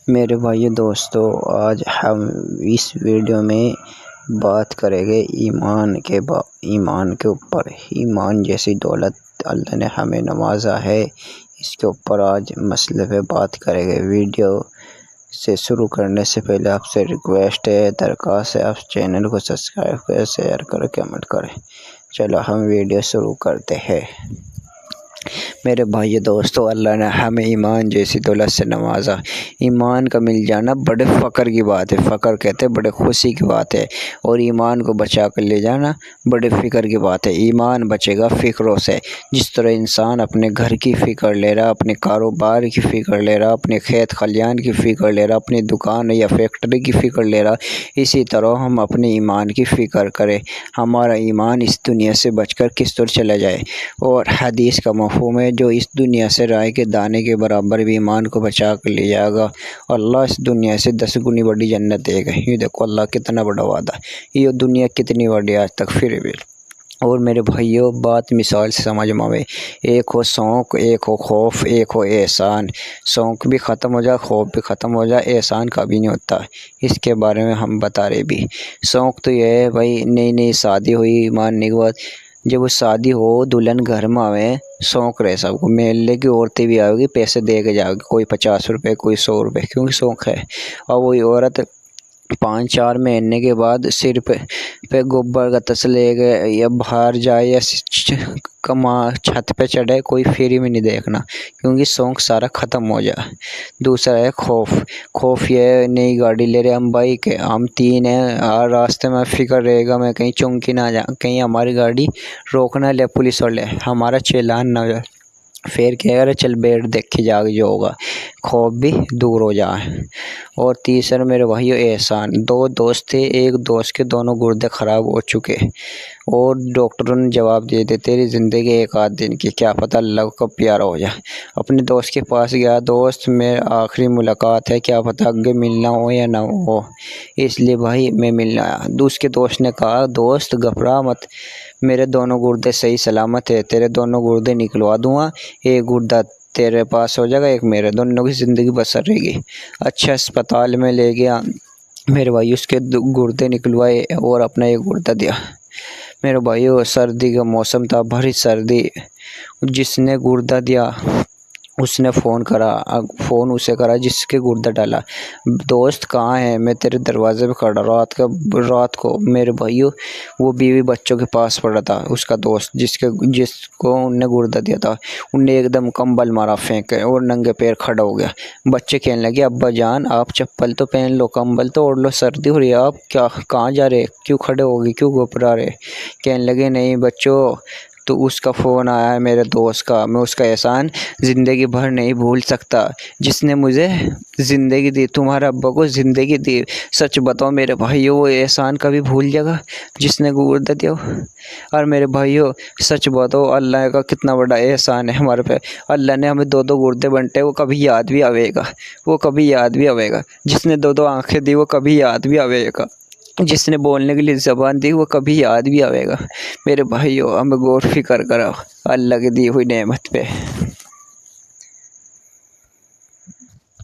میرے بھائی دوستو، آج ہم اس ویڈیو میں بات کریں گے ایمان کے اوپر۔ ایمان جیسی دولت اللہ نے ہمیں نوازا ہے، اس کے اوپر آج مسئلے پہ بات کریں گے۔ ویڈیو سے شروع کرنے سے پہلے آپ سے ریکویسٹ ہے، درخواست ہے، آپ چینل کو سبسکرائب کریں، شیئر کریں، کمنٹ کریں۔ چلو ہم ویڈیو شروع کرتے ہیں۔ میرے بھائی دوستو، اللہ نے ہمیں ایمان جیسی دولت سے نوازا۔ ایمان کا مل جانا بڑے فخر کی بات ہے، فخر کہتے ہیں بڑے خوشی کی بات ہے، اور ایمان کو بچا کر لے جانا بڑے فکر کی بات ہے۔ ایمان بچے گا فکروں سے، جس طرح انسان اپنے گھر کی فکر لے رہا، اپنے کاروبار کی فکر لے رہا، اپنے کھیت خلیان کی فکر لے رہا، اپنی دکان یا فیکٹری کی فکر لے رہا، اسی طرح ہم اپنے ایمان کی فکر کریں۔ ہمارا ایمان اس دنیا سے بچ کر کس طرح چلا جائے، اور حدیث کا مفہوم ہے جو اس دنیا سے رائے کے دانے کے برابر بھی ایمان کو بچا کر لے جائے گا، اللہ اس دنیا سے 10 گنی بڑی جنت دے گا۔ یہ دیکھو اللہ کتنا بڑا وعدہ، یہ دنیا کتنی بڑی آج تک پھر بھی۔ اور میرے بھائیوں، بات مثال سے سمجھ میں آئے، ایک ہو شوق، ایک ہو خوف، ایک ہو احسان۔ شوق بھی ختم ہو جائے، خوف بھی ختم ہو جائے، احسان کا بھی نہیں ہوتا۔ اس کے بارے میں ہم بتا رہے بھی۔ شوق تو یہ ہے بھائی، نئی شادی ہوئی ماننے کے بعد، جب وہ شادی ہو دلہن گھر میں آوے، شوق رہے سب کو، محلے کی عورتیں بھی آئے گی، پیسے دے کے جائے گی، کوئی 50 روپے، کوئی 100 روپے، کیونکہ شوق ہے۔ اور وہی عورت 5-4 مہینے کے بعد سر پہ گوبر کا تسل لے گئے، یا باہر جائے یا چھت پہ چڑھے، کوئی فری میں نہیں دیکھنا، کیونکہ شوق سارا ختم ہو جائے۔ دوسرا ہے خوف۔ خوف یہ ہے، نئی گاڑی لے رہے ہم بائک، ہم 3 ہیں، راستے میں فکر رہے گا میں کہیں چونکی نہ جا، کہیں ہماری گاڑی روکنا لے پولیس والے، ہمارا چالان نہ ہو جائے، پھر کہے گا چل بیٹھ دیکھے جا جو ہوگا، خوف بھی دور ہو جائے۔ اور تیسرا میرے بھائیو احسان۔ 2 دوست تھے، ایک دوست کے دونوں گردے خراب ہو چکے، اور ڈاکٹروں نے جواب دے دیا تیری زندگی 1 آدھ دن کی، کیا پتہ اللہ کو کب پیارا ہو جائے۔ اپنے دوست کے پاس گیا، دوست میرے آخری ملاقات ہے، کیا پتہ آگے ملنا ہو یا نہ ہو، اس لیے بھائی میں ملنا آیا۔ دوسرے دوست نے کہا دوست گھبرا مت، میرے دونوں گردے صحیح سلامت ہے، تیرے دونوں گردے نکلوا دوں گا، ایک گردہ تیرے پاس ہو جائے گا، ایک میرے، دونوں کی زندگی بسر رہے گی۔ اچھا اسپتال میں لے گیا میرے بھائی، اس کے گردے نکلوائے اور اپنا ایک گردہ دیا۔ میرے بھائیو، سردی کا موسم تھا، بھری سردی، جس نے گردہ دیا اس نے فون اسے کرا جس کے گردہ ڈالا، دوست کہاں ہے، میں تیرے دروازے پہ کھڑا رات کو۔ میرے بھائیو، وہ بیوی بچوں کے پاس پڑا تھا، اس کا دوست جس کو ان نے گردہ دیا تھا، ان نے ایک دم کمبل مارا پھینکے اور ننگے پیر کھڑا ہو گیا۔ بچے کہنے لگے ابا جان آپ چپل تو پہن لو، کمبل تو اوڑھ لو، سردی ہو رہی ہے، آپ کہاں جا رہے، کیوں کھڑے ہو گئے، کیوں گھبرا رہے۔ کہنے لگے نہیں بچوں، تو اس کا فون آیا ہے میرے دوست کا، میں اس کا احسان زندگی بھر نہیں بھول سکتا، جس نے مجھے زندگی دی، تمہارے ابا کو زندگی دی۔ سچ بتاؤ میرے بھائیو، وہ احسان کبھی بھول جائے گا جس نے گردہ دیا؟ اور میرے بھائیو سچ بتاؤ، اللہ کا کتنا بڑا احسان ہے ہمارے پہ، اللہ نے ہمیں 2 گردے بنٹے، وہ کبھی یاد بھی آوے گا، جس نے 2 آنکھیں دی وہ کبھی یاد بھی آوے گا، جس نے بولنے کے لیے زبان دی وہ کبھی یاد بھی آوے گا۔ میرے بھائیو ہمیں غور فکر کرو اللہ کی دی ہوئی نعمت پہ۔